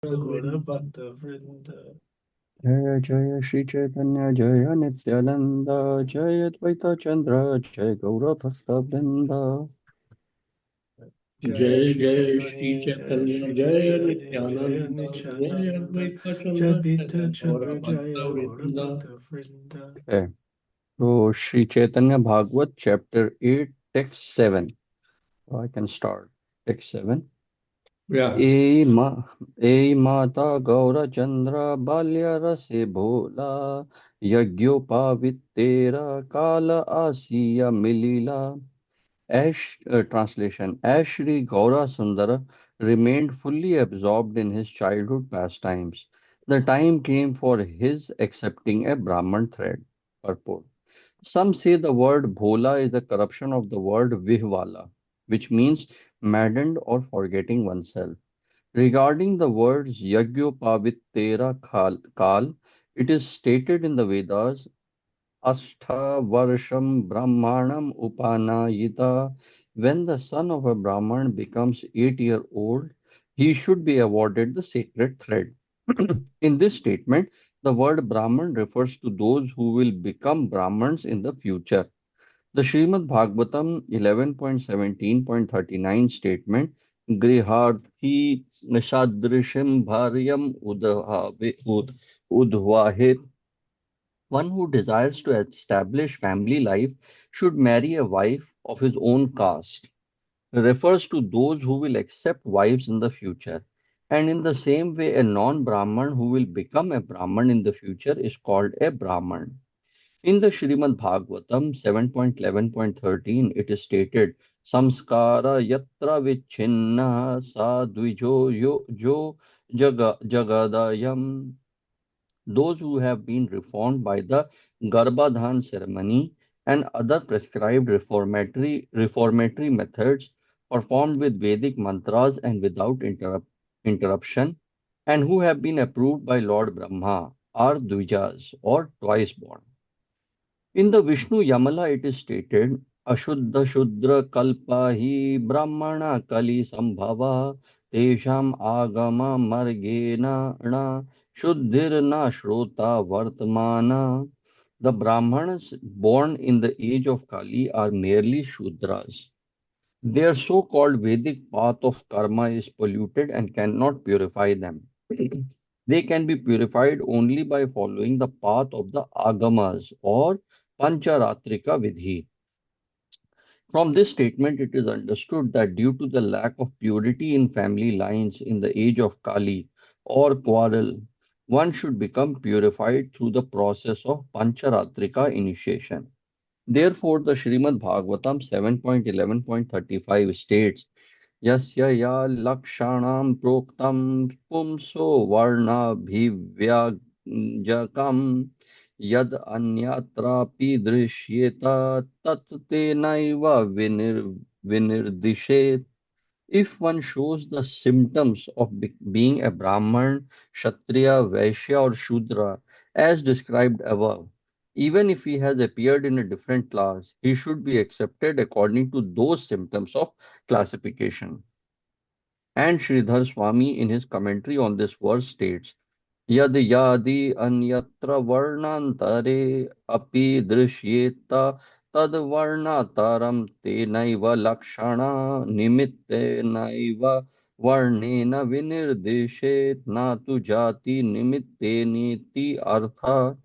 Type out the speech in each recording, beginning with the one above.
Gaurabhakta Vrinda. जय जय श्री चैतन्य जय नित्यानंद जय द्वैता चंद्र जय गौर भक्त वृंद Jaya जय Shri जय श्री Chaitanya, Jaya चैतन्य Shri जय Chaitanya, Jaya नित्यानंद जय Nityananda, अद्वैत Jai चंद्र Vita जय गौर Chandra, भक्त Jaya वृंद। Gaurabhakta Vrinda. है। तो Shri Chaitanya Bhagavat chapter 8 text 7 I can start text 7 या ए मा ए माता गौर चंद्र बाल्य रसे भोला यज्ञोपावितेरा काल आसिया मिलीला as Sri Gaura Sundara remained fully absorbed in his childhood pastimes, the time came for his accepting a Brahman thread. Purport. Some say the word bhola is a corruption of the word vihwala, which means maddened or forgetting oneself. Regarding the words yagyopavittera kal, it is stated in the Vedas Ashtavarsham Brahmanam Upanayita. When the son of a Brahman becomes 8 years old, he should be awarded the sacred thread. In this statement, the word Brahman refers to those who will become Brahmans in the future. The Srimad Bhagavatam 11.17.39 statement Griharthi Sadrishim Bharyam Udhvahit, one who desires to establish family life should marry a wife of his own caste, refers to those who will accept wives in the future. And in the same way, a non Brahman who will become a Brahman in the future is called a Brahman. In the Srimad Bhagavatam 7.11.13, it is stated, Samskara yatra vichinna sadvijo jo jagadayam, those who have been reformed by the Garbhadhan ceremony and other prescribed reformatory methods performed with Vedic mantras and without interruption, and who have been approved by Lord Brahma, are Dvijas or twice born. In the Vishnu Yamala, it is stated, Ashuddha Shudra Kalpa hi Brahmana Kali Sambhava Tesham Agama Margena Na Shuddhir Na Shrota Vartmana. The Brahmanas born in the age of Kali are merely Shudras. Their so-called Vedic path of karma is polluted and cannot purify them. They can be purified only by following the path of the Agamas or Pancharatrika Vidhi. From this statement, it is understood that due to the lack of purity in family lines in the age of Kali or quarrel, one should become purified through the process of Pancharatrika initiation. Therefore, the Srimad Bhagavatam 7.11.35 states, Yasya ya lakshanam proktam pumso varnabhivyajakam yad anyatrapi drishyeta tat tenaiva vinirdishet. If one shows the symptoms of being a Brahman, Kshatriya, Vaishya, or Shudra, as described above, even if he has appeared in a different class, he should be accepted according to those symptoms of classification. And Sridhar Swami, in his commentary on this verse, states, Yad yadi anyatra varnantare api drishyeta tad varnataram tenaiva lakshana nimittenaiva varnena vinirdeshet natu jati nimittenniti artha.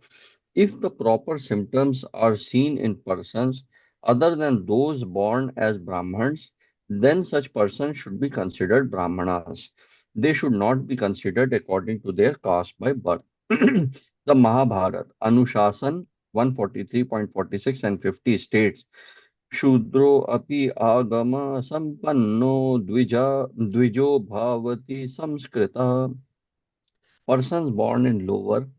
If the proper symptoms are seen in persons other than those born as Brahmins, then such persons should be considered Brahmanas. They should not be considered according to their caste by birth. The Mahabharata, Anushasan 143.46 and 50 states, Shudro api agama sampanno dvijo bhavati samskrita. Persons born in lower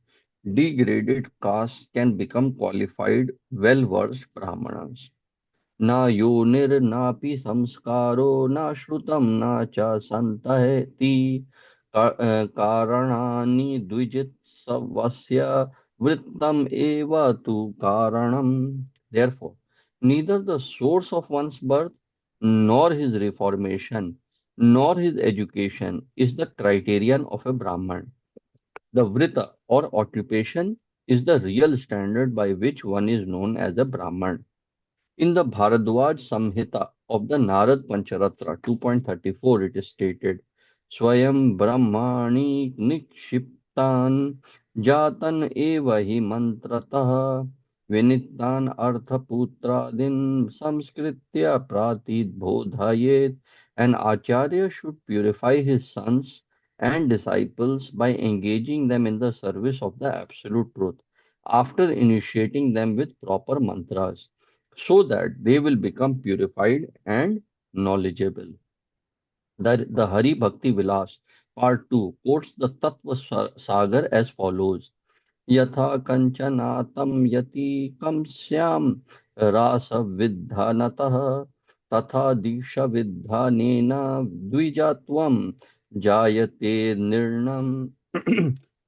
degraded castes can become qualified, well-versed Brahmanas. Na yonir napi samskaro na shrutam na cha santaheti karanani dvijit savasya vrittam eva tu karanam. Therefore, neither the source of one's birth nor his reformation nor his education is the criterion of a Brahman. The vrita or occupation is the real standard by which one is known as a Brahman. In the Bharadwaj Samhita of the Narad Pancharatra 2.34, it is stated, Swayam Brahmani Nikshiptan Jatan eva hi mantratah Vinittan Arthaputradin Samskritya Pratid Bodhayet. An Acharya should purify his sons and disciples by engaging them in the service of the Absolute Truth after initiating them with proper mantras so that they will become purified and knowledgeable. The Hari Bhakti Vilas, Part 2, quotes the Tattva Sagar as follows. Yatha kanchanatam yati kamsyam rasa vidhanatah tatha diksha vidhanena dvijatvam jayate nirnam.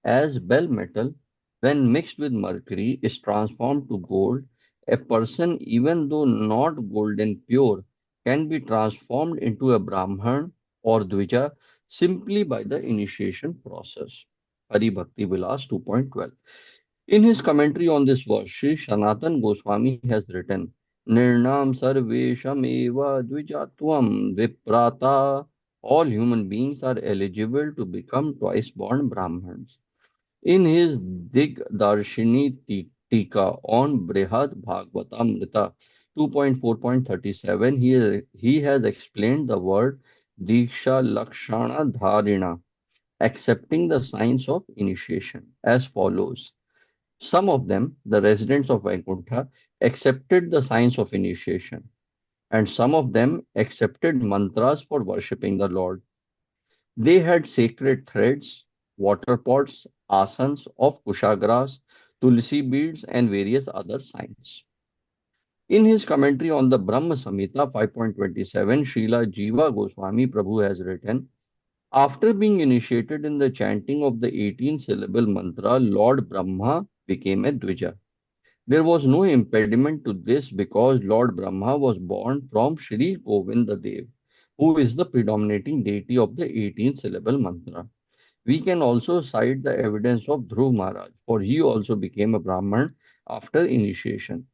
As bell metal, when mixed with mercury, is transformed to gold, a person, even though not golden pure, can be transformed into a Brahman or Dvija simply by the initiation process. Hari Bhakti Vilas 2.12. In his commentary on this verse, Sri Sanatan Goswami has written, Nirnam Sarvesham Eva Dvijatvam Viprata. All human beings are eligible to become twice born Brahmins. In his Digdarshini Tika on Brihad Bhagavatamrita 2.4.37, he has explained the word Diksha Lakshana Dharina, accepting the signs of initiation, as follows. Some of them, the residents of Vaikuntha, accepted the signs of initiation, and some of them accepted mantras for worshipping the Lord. They had sacred threads, water pots, asans of kushagras, tulsi beads, and various other signs. In his commentary on the Brahma Samhita 5.27, Srila Jiva Goswami Prabhu has written, after being initiated in the chanting of the 18 syllable mantra, Lord Brahma became a Dvija. There was no impediment to this because Lord Brahma was born from Shri Govinda Dev, who is the predominating deity of the 18 syllable mantra. We can also cite the evidence of Dhruv Maharaj, for he also became a Brahman after initiation.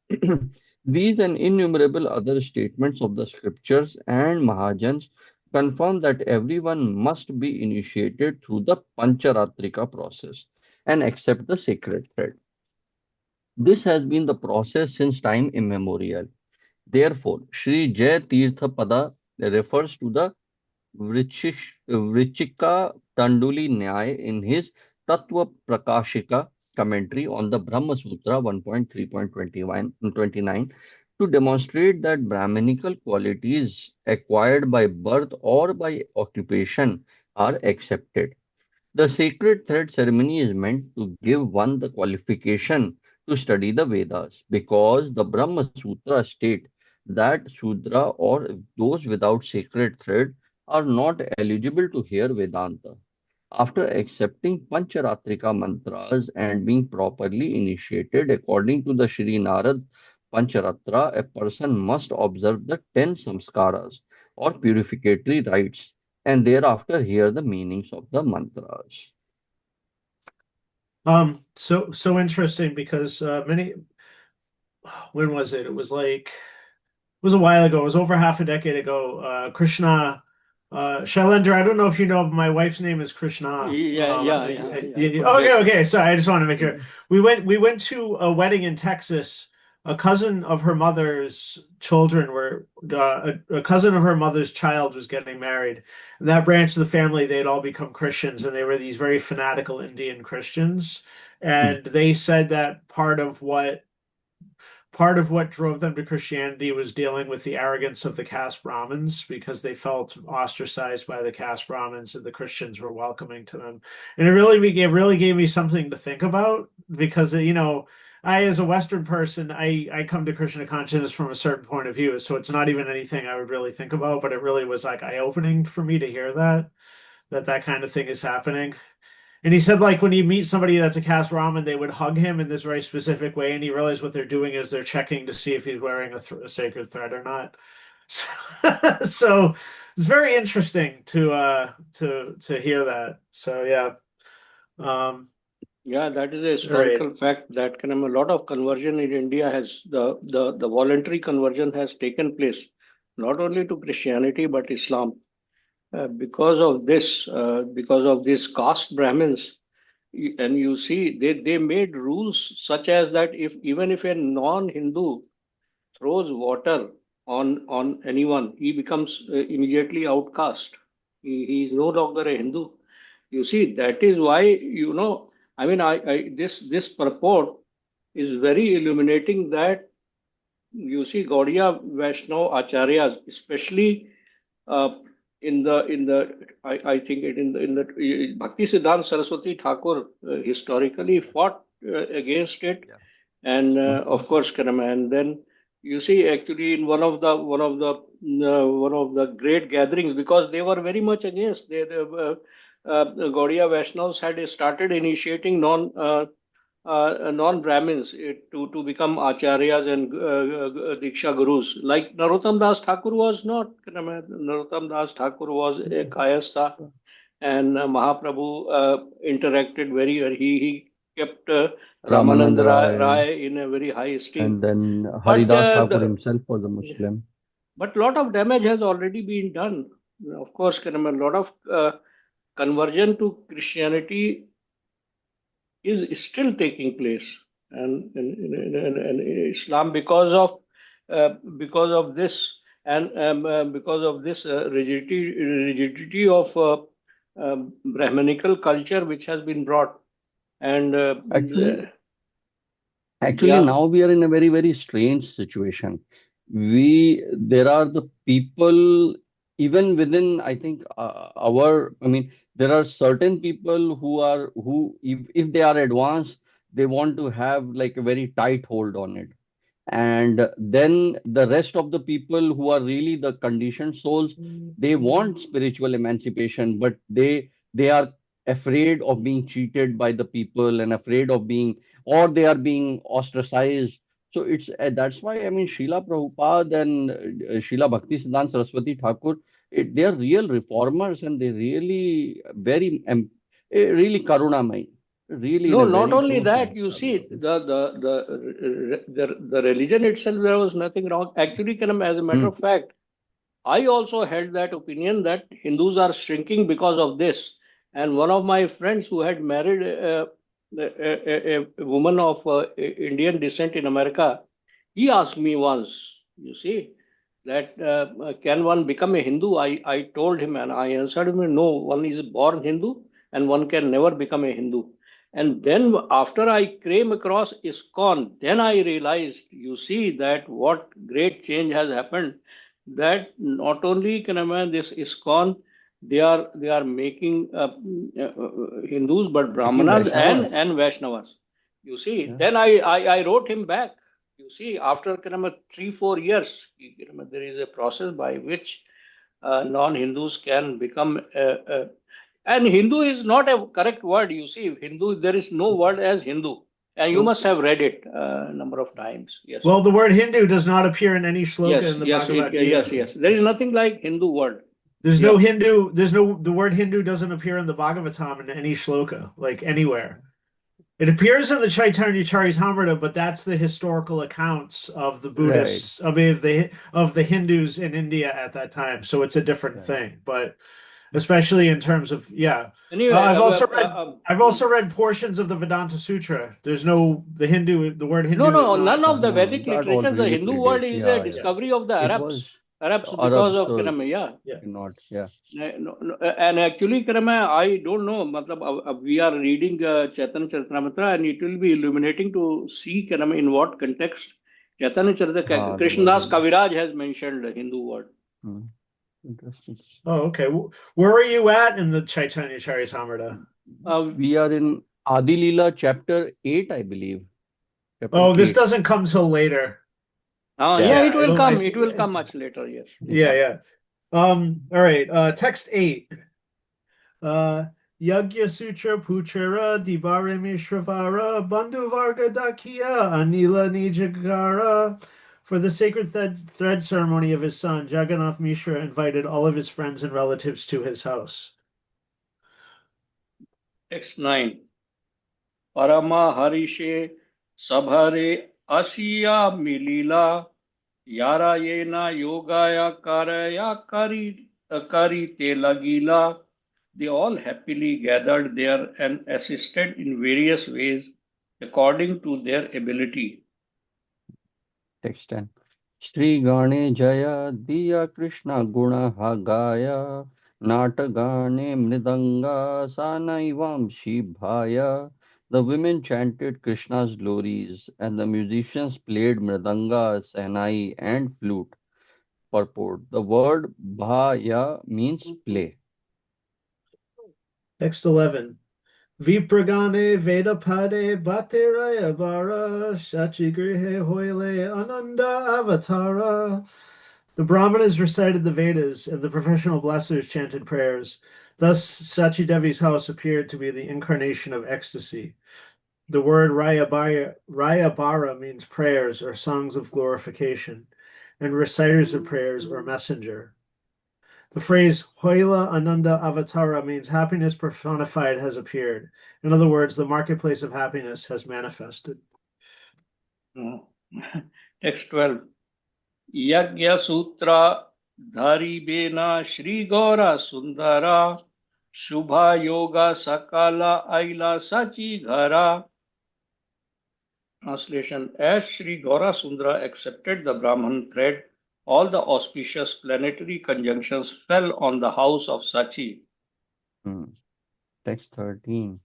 These and innumerable other statements of the scriptures and Mahajans confirm that everyone must be initiated through the Pancharatrika process and accept the sacred thread. This has been the process since time immemorial. Therefore, Sri Jaya Tirtha Pada refers to the Vrichika Tanduli Nyaya in his Tattva Prakashika commentary on the Brahma Sutra 1.3.29 to demonstrate that Brahminical qualities acquired by birth or by occupation are accepted. The sacred thread ceremony is meant to give one the qualification to study the Vedas because the Brahma Sutra state that Shudra or those without sacred thread are not eligible to hear Vedanta. After accepting Pancharatrika mantras and being properly initiated according to the Sri Narad Pancharatra, a person must observe the 10 samskaras or purificatory rites and thereafter hear the meanings of the mantras. So interesting because when was it? It was like it was a while ago. It was over half a decade ago. Krishna, Shailendra, I don't know if you know, but my wife's name is Krishna. Yeah. Okay, Congratulations. okay. Sorry, I just want to make sure. Mhm. We went to a wedding in Texas. A cousin of her mother's children were a cousin of her mother's child was getting married. And that branch of the family, they'd all become Christians, and they were these very fanatical Indian Christians. Hmm, And they said that part of what drove them to Christianity was dealing with the arrogance of the caste Brahmins because they felt ostracized by the caste Brahmins and the Christians were welcoming to them. And it really gave me something to think about because I as a Western person I come to Krishna consciousness from a certain point of view, so it's not even anything I would really think about, but it really was like eye-opening for me to hear that kind of thing is happening. And he said, like, when you meet somebody that's a caste Brahmin, they would hug him in this very specific way. And he realized what they're doing is they're checking to see if he's wearing a sacred thread or not. So, so, it's very interesting to hear that. So yeah. Um, Yeah, that is a all right. historical fact that kind of a lot of conversion in India has the voluntary conversion has taken place, not only to Christianity but Islam. Because of this caste Brahmins, and you see, they made rules such as that if even if a non-Hindu throws water on anyone, he becomes immediately outcast. He is no longer a Hindu. You see, that is why, I mean, this purport is very illuminating that you see Gaudiya Vaishnava Acharyas, especially uh, I think in the Bhakti Siddhanta Saraswati Thakur historically fought against it, Yeah. and Mhm. of course Karama. And then you see actually in one of the great gatherings, because they were very much against the Gaudiya Vaishnavas had started initiating non-Brahmins to become acharyas and diksha gurus. Like Narottam Das Thakur was not. Narottam Das Thakur was a kayastha, and Mahaprabhu interacted very well. He kept Ramanand Ramanand Rai, Rai in a very high esteem. and then But Haridas Thakur himself was a Muslim. but lot of damage has already been done. Of course, a lot of conversion to Christianity is still taking place, and Islam because of this because of this rigidity of Brahmanical culture which has been brought, and Actually, Actually, yeah. now we are in a very, very strange situation. There are the people, even within, I think, I mean, there are certain people if they are advanced, they want to have like a very tight hold on it. And then the rest of the people who are really the conditioned souls, they want spiritual emancipation, but they are afraid of being cheated by the people and afraid of being, or they are being ostracized. So it's that's why I mean Srila Prabhupada and Srila Bhakti Siddhanta Saraswati Thakur, they are real reformers and they really really karunamai, really in No, a not very only true that, sense. you I would see, say. the religion itself, there was nothing wrong. Actually, as a matter Hmm. of fact, I also held that opinion that Hindus are shrinking because of this. And one of my friends who had married a woman of Indian descent in America, he asked me once, you see, that can one become a Hindu? I told him and I answered him, no, one is born Hindu and one can never become a Hindu. And then after I came across ISKCON, then I realized, you see, that what great change has happened, that not only can I mean this ISKCON, they are making Hindus, but Making Brahmanas Vaishnavas. and Vaishnavas. You see, Yeah. then I wrote him back. You see, after kind of 3 4 years, there is a process by which non-Hindus can become. And Hindu is not a correct word. You see, Hindu, there is no word as Hindu, and you So must have read it a number of times. Yes. Well, the word Hindu does not appear in any shloka Yes, in the yes, Bhagavad yes, Gita. yes. There is nothing like Hindu word. There's no Yeah. Hindu, the word Hindu doesn't appear in the Bhagavatam in any shloka, like anywhere. It appears in the Chaitanya Charitamrita, but that's the historical accounts of the right, Buddhists, I mean, of the Hindus in India at that time. So it's a different right. thing. But especially in terms of, yeah. Anyway, I've also read portions of the Vedanta Sutra. There's no the word no, Hindu is no, none not. of the No, Vedic that all literature. The really Hindu word predates. is a Yeah, yeah. Yeah, discovery of the It Arabs. was Arabs because Arabs of Kiram, yeah. yeah. cannot. Yeah. No, no, and actually, Karama, I don't know. Matlab, we are reading Chaitanya Charitamrita, and it will be illuminating to see Karama in what context Chaitanya Charitamrita. The word Krishnadas Hindu. Kaviraj has mentioned the Hindu word. Hmm. Interesting. Oh, okay. Where are you at in the Chaitanya Charitamrita? Uh, We are in Adi Leela chapter 8, I believe. Chapter Oh, this 8. doesn't come till later. yeah, Yeah. it Yeah, will it'll I come. th It will come much later. Yes. yeah, Yeah. yeah. All right. Text 8. Uh, Yagya Sutra Puchara Dibare Mishravara Bandhu Varga Dakiya Anila Nijagara For the sacred thread ceremony of his son, Jagannath Mishra invited all of his friends and relatives to his house. Text 9. Parama Harishe Sabhare Asiya Milila Yara Yena Yogaya Karaya Kari Te Lagila. They all happily gathered there and assisted in various ways according to their ability. Text 10. Shri Gane Jaya Diya Krishna Guna Hagaya Natagane Mridanga Sanaivam Shibhaya. The women chanted Krishna's glories and the musicians played mridanga, sahnai and flute. Purport. The word bhaya means play. Text 11. Vipragane Vedapade Bhateraya Bara Shachigrihe Hoile Ananda Avatara. The Brahmanas recited the Vedas and the professional blessers chanted prayers. Thus, Sachi Devi's house appeared to be the incarnation of ecstasy. The word Rayabara means prayers or songs of glorification, and reciters of prayers or messenger. The phrase Hoila Ananda Avatara means happiness personified has appeared. In other words, the marketplace of happiness has manifested. Text 12. Yagya Sutra Dhari Bena Shri Gora Sundara Shubha Yoga Sakala Aila Sachi Ghara. Translation. As Sri Gaura Sundara accepted the Brahman thread, all the auspicious planetary conjunctions fell on the house of Sachi. Text 13.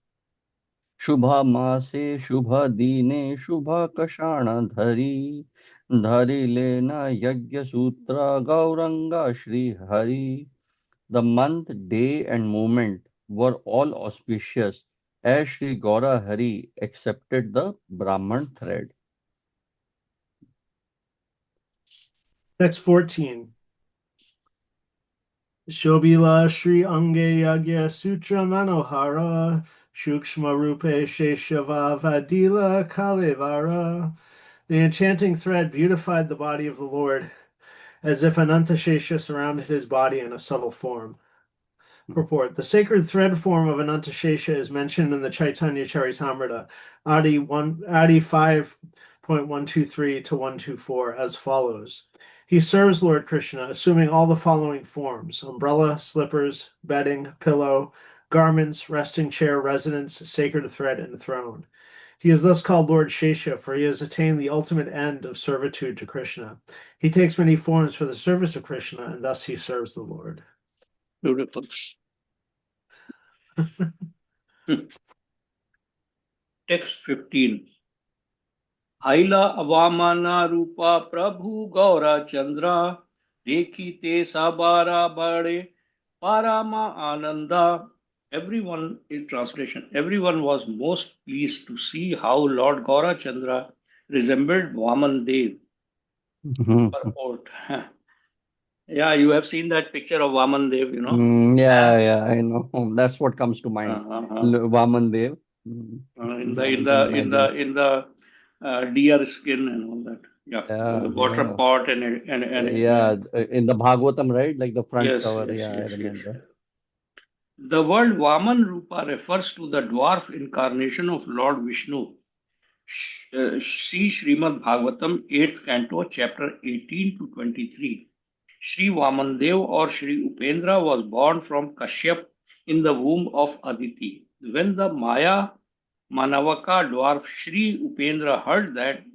Shubha Mase Shubha Dine Shubha Kashana Dhari Dhari Lena Yagya Sutra Gauranga Shri Hari. The month, day and moment were all auspicious as Sri Gaura Hari accepted the Brahman thread. Text 14. Shobila Shri Ange Yagya Sutra Manohara Shukshma Rupe Sheshava Vadila Kalevara. The enchanting thread beautified the body of the Lord, as if Anantashesha surrounded his body in a subtle form. Purport. The sacred thread form of Anantashesha is mentioned in the Chaitanya Charitamrita, Adi 5.123 to 124, as follows. He serves Lord Krishna, assuming all the following forms: umbrella, slippers, bedding, pillow, garments, resting chair, residence, sacred thread, and throne. He is thus called Lord Shesha, for he has attained the ultimate end of servitude to Krishna. He takes many forms for the service of Krishna, and thus he serves the Lord. Beautiful. Text 15. Aila Avamana Rupa Prabhu Gaura Chandra Dekhi Te Sabara Bade Parama Ananda. Everyone, in translation, everyone was most pleased to see how Lord Gaura Chandra resembled Vaman Dev. Purport. Yeah, you have seen that picture of Vaman Dev, you know. Yeah, I know. That's what comes to mind. Vaman Dev. In I can imagine. the deer skin and all that. Yeah, with the water Yeah. pot and Yeah, in the Bhagavatam, right? Like the front yes, cover. yes, Yeah, I yes, yes. remember. The word Vaman Rupa refers to the dwarf incarnation of Lord Vishnu. See Srimad Bhagavatam, 8th canto, chapter 18 to 23. Sri Vamandev or Sri Upendra was born from Kashyap in the womb of Aditi. When the Maya Manavaka dwarf Sri Upendra heard that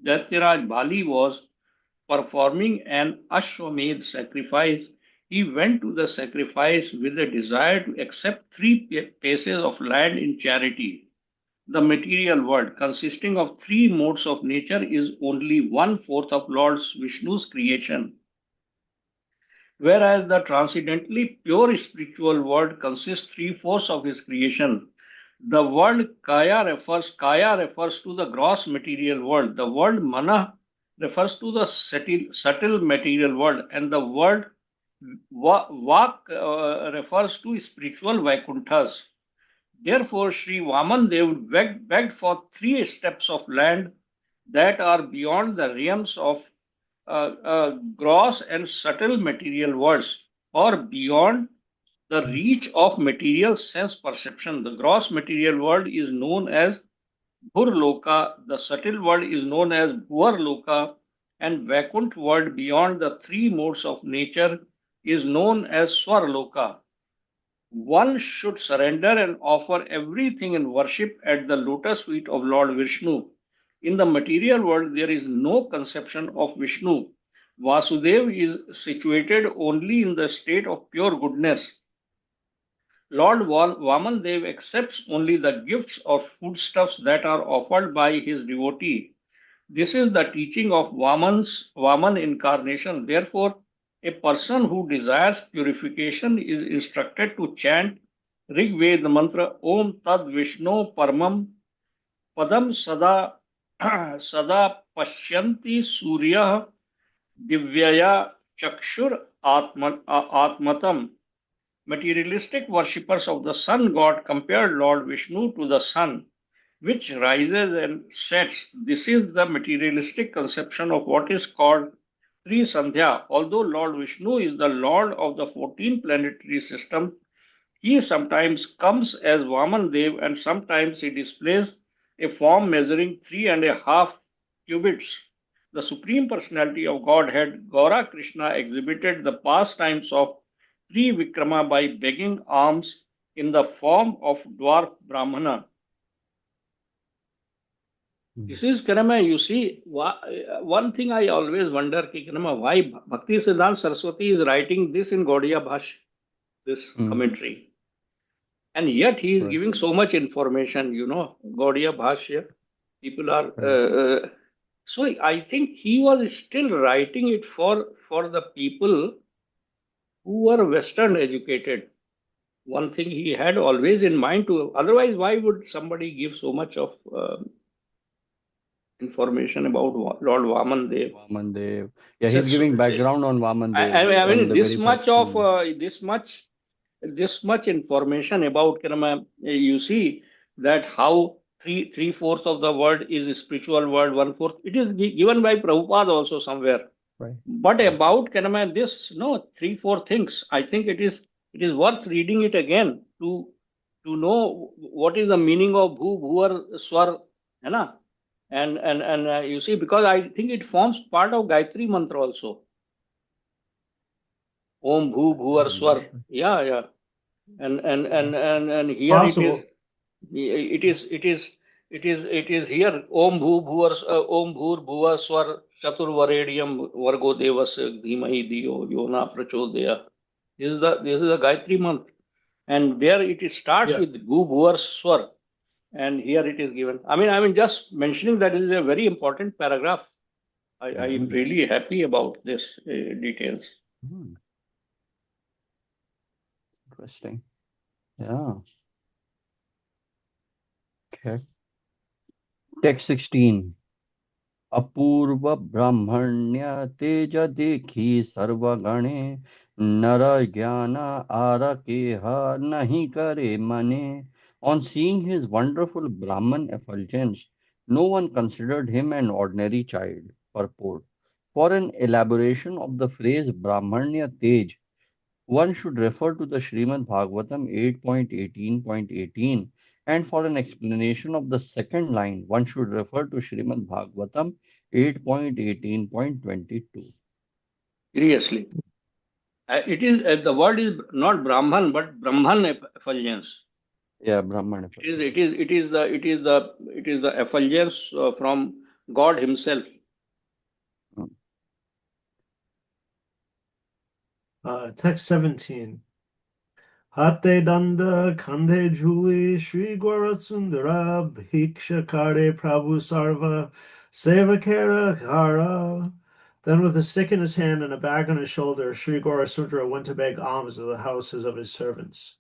Datyaraj Bali was performing an Ashwamedh sacrifice, he went to the sacrifice with a desire to accept three pieces of land in charity. The material world, consisting of three modes of nature, is only one-fourth of Lord Vishnu's creation, whereas the transcendently pure spiritual world consists three-fourths of his creation. The word kaya refers to the gross material world. The word mana refers to the subtle material world, and the word vak refers to spiritual vaikunthas. Therefore, Sri Vamandev begged for three steps of land that are beyond the realms of gross and subtle material worlds, or beyond the reach of material sense perception. The gross material world is known as Bhurloka, the subtle world is known as Bhuvarloka, and Vakunt world beyond the three modes of nature is known as Swarloka. One should surrender and offer everything in worship at the lotus feet of Lord Vishnu. In the material world, there is no conception of Vishnu. Vasudev is situated only in the state of pure goodness. Lord Vamandev accepts only the gifts or foodstuffs that are offered by his devotee. This is the teaching of Vaman incarnation. Therefore, a person who desires purification is instructed to chant Rig Veda mantra Om Tad Vishnu Paramam Padam Sada Sada Pashyanti Surya Divyaya Chakshur Atmatam. Materialistic worshippers of the sun god compared Lord Vishnu to the sun, which rises and sets. This is the materialistic conception of what is called Tri Sandhya. Although Lord Vishnu is the lord of the 14 planetary system, he sometimes comes as Vaman Dev and sometimes he displays a form measuring 3.5 cubits. The Supreme Personality of Godhead, Gaura Krishna, exhibited the pastimes of Trivikrama by begging alms in the form of dwarf Brahmana. This is Kanama, you see, one thing I always wonder, Kanama, why Bhakti Siddhanta Saraswati is writing this in Gaudiya Bhash, this commentary. And yet he is giving so much information, Gaudiya Bhashya. People are. So I think he was still writing it for the people who were Western educated. One thing he had always in mind to, otherwise, why would somebody give so much of information about Lord Vaman Dev? Vaman Dev. Yeah, he's giving background on Vaman Dev. I mean, this much of this much information about Karma, you see that how three-fourths of the world is a spiritual world, one-fourth. It is given by Prabhupada also somewhere. Right. But about Karma, this three-four things. I think it is worth reading it again to know what is the meaning of Bhu Bhuvar Swar, and you see, because I think it forms part of Gayatri mantra also. Om Bhu Bhuvar Swar. Yeah. And here Possible. it is here Om Bhu Bhuvar Om Bhur Bhuva Swar Chaturvarediyam Vargo Devas Dhimahi Diyo Yona Prachodaya. This is the Gayatri mantra, and there it starts with Bhu Bhuvar Swar, and here it is given. I mean just mentioning that is a very important paragraph. I'm really happy about this details. Interesting. Yeah. Okay. Text 16. अपूर्व ब्राह्मण्य तेज देखी सर्वगणे नर ज्ञान आरकेह नहीं करे मने. On seeing his wonderful Brahman effulgence, no one considered him an ordinary child. Purport. For an elaboration of the phrase Brahmanya Tej, one should refer to the Srimad Bhagavatam 8.18.18, and for an explanation of the second line, one should refer to Srimad Bhagavatam 8.18.22. Seriously. It is the word is not Brahman but Brahman effulgence. Yeah, Brahman effulgence. It is the effulgence from God Himself. Text 17. Hate danda kandhe juli Shri Gora Sundara Bhiksha Kare Prabhu Sarva Sevakara Kara. Then with a stick in his hand and a bag on his shoulder, Shri Gora Sundara went to beg alms at the houses of his servants.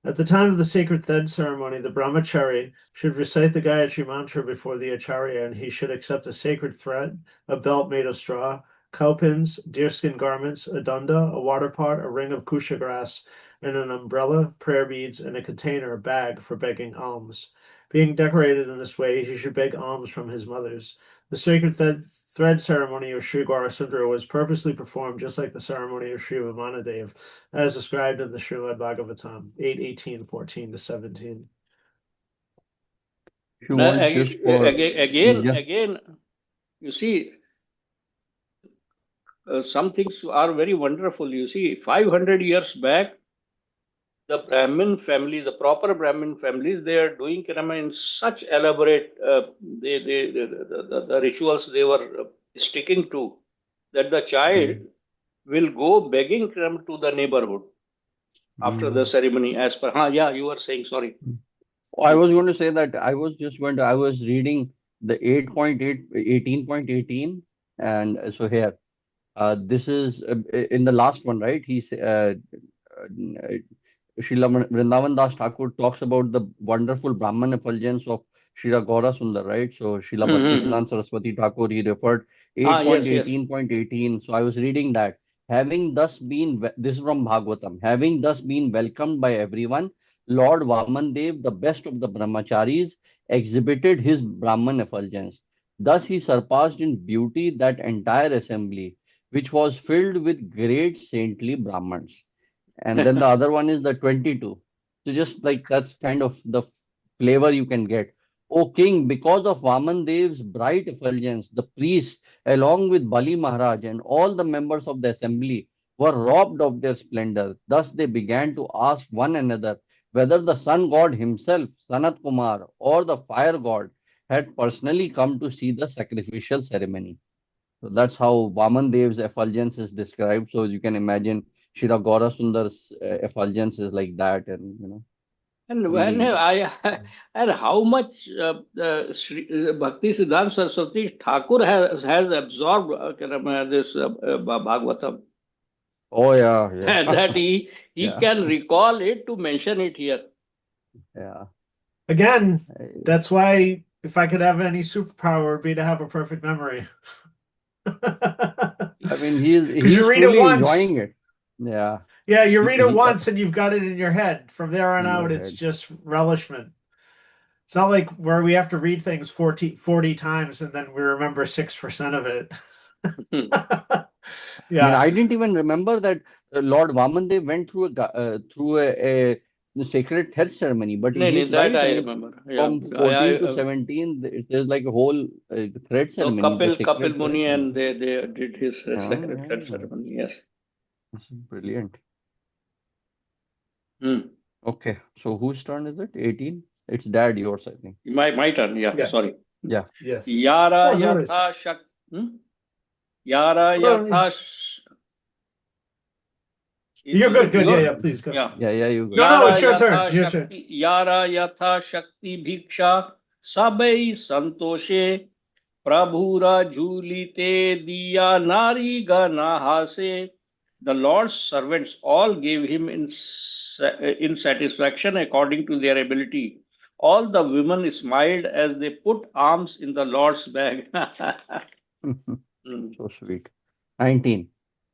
At the time of the sacred Thed ceremony, the brahmachari should recite the Gayatri mantra before the acharya, and he should accept a sacred thread, a belt made of straw, cowpins, deerskin garments, a dunda, a water pot, a ring of kusha grass, and an umbrella, prayer beads, and a container, bag for begging alms. Being decorated in this way, he should beg alms from his mothers. The sacred thread ceremony of Sri Gaurasundara was purposely performed just like the ceremony of Sri Vamanadev, as described in the Srimad Bhagavatam 8:18, 14 to 17. If you want just for yeah. Again, you see, some things are very wonderful. You see, 500 years back, the Brahmin family, the proper Brahmin families, they are doing Kirama in such elaborate, the rituals they were sticking to, that the child will go begging Kirama to the neighborhood after the ceremony, as per, yeah, you were saying, sorry. I was going to say that I was reading the 8.8, 18.18, and so here, this is in the last one, right? Srila Vrindavan Das Thakur talks about the wonderful Brahman effulgence of Srila Gaura Sundar, right? So Srila Bhaktisiddhanta Saraswati Thakur, he referred Yes, yes. 8.18.18. So I was reading that. This is from Bhagavatam, having thus been welcomed by everyone, Lord Vamandev, the best of the brahmacharis, exhibited his Brahman effulgence. Thus he surpassed in beauty that entire assembly, which was filled with great saintly Brahmans. And then the other one is the 22. So just like that's kind of the flavor you can get. O king, because of Vaman Dev's bright effulgence, the priests, along with Bali Maharaj and all the members of the assembly, were robbed of their splendor. Thus they began to ask one another whether the sun god himself, Sanat Kumar, or the fire god had personally come to see the sacrificial ceremony. So that's how Vaman Dev's effulgence is described. So you can imagine Shira Gaura Sundar's effulgence is like that, and And when really, and how much Bhakti Siddhanta Saraswati Thakur has absorbed this Bhagavatam, oh yeah, and yeah, that he yeah, can recall it to mention it here. yeah. Again, that's why if I could have any superpower, it would be to have a perfect memory. I mean, Because you he's read it truly once. enjoying it. Yeah. Yeah, you read it He once and you've got it in your head. From there on in out, your it's head. just relishment. It's not like where we have to read things 40 times and then we remember 6% of it. I mean, Yeah. I didn't even remember that Lord Vamandev went through a sacred thread ceremony, but he's That right. I I mean, remember. Yeah, from 14 to 17, there's like a whole thread so ceremony, the Kapil sacred thread Muni and ceremony. they did his Yeah, sacred thread yeah. ceremony. Yes. This is brilliant. Hmm. Okay, so whose turn is it? 18? It's dad, yours, I think. My turn. Yeah. Yeah. Sorry. Yeah. Yes. Yara Oh, no worries. yatha shak. Yara Well, yatha. You're Is good. it Good. your? Yeah. Please go. Yeah. Yeah, you go. No, Yara it's your turn. yatha It's your turn. shakti. Yara yatha shakti bhiksha. Sabai santoshe. Prabhura jhulite diya nari gana hase. The Lord's servants all gave him in satisfaction according to their ability. All the women smiled as they put alms in the Lord's bag. So sweet. 19.